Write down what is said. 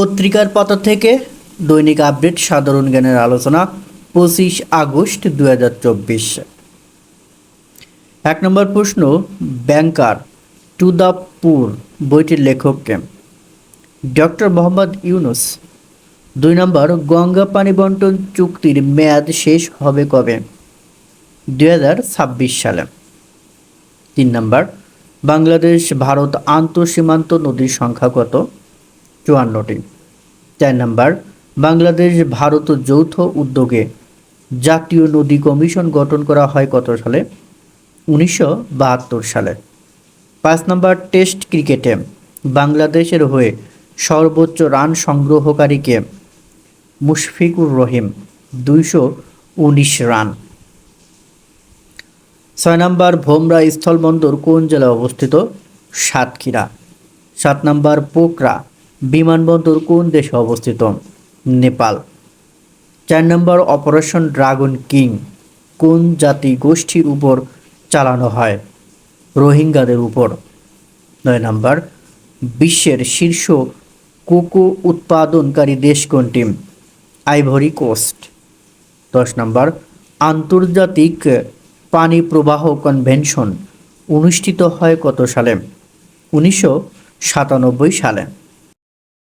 পত্রিকার পাতা থেকে দৈনিক আপডেট সাধারণ জ্ঞানের আলোচনা 25 আগস্ট 2024। 1 নম্বর প্রশ্ন, ব্যাংকার টু দ্য পুর বইটির লেখক কে? ডক্টর মোহাম্মদ ইউনুস। 2 নম্বর, গঙ্গা পানি বন্টন চুক্তির মেয়াদ শেষ হবে কবে? 2026 সালে। 3 নম্বর, বাংলাদেশ ভারত আন্তঃসীমান্ত নদীর সংখ্যা কত? 54টি। 4 নম্বর, বাংলাদেশ ভারত যৌথ উদ্যোগে জাতীয় নদী কমিশন গঠন করা হয় কত সালে? 1972 সালে। 5 নম্বর, টেস্ট ক্রিকেটে বাংলাদেশের হয়ে সর্বোচ্চ রান সংগ্রহকারী কে? মুশফিকুর রহিম, 219 রান। 6 নম্বর, ভোমরা স্থলবন্দর কোন জেলায় অবস্থিত? সাতক্ষীরা। 7 নম্বর, পোকরা বিমানবন্দর কোন দেশে অবস্থিত? নেপাল। 4 নম্বর, অপারেশন ড্রাগন কিং কোন জাতি গোষ্ঠীর উপর চালানো হয়? রোহিঙ্গাদের উপর। 9 নম্বর, বিশ্বের শীর্ষ কোকো উৎপাদনকারী দেশ কোনটি? Ivory coast. 10 নম্বর, আন্তর্জাতিক পানি প্রবাহ কনভেনশন অনুষ্ঠিত হয় কত সালে? 1997 সালে।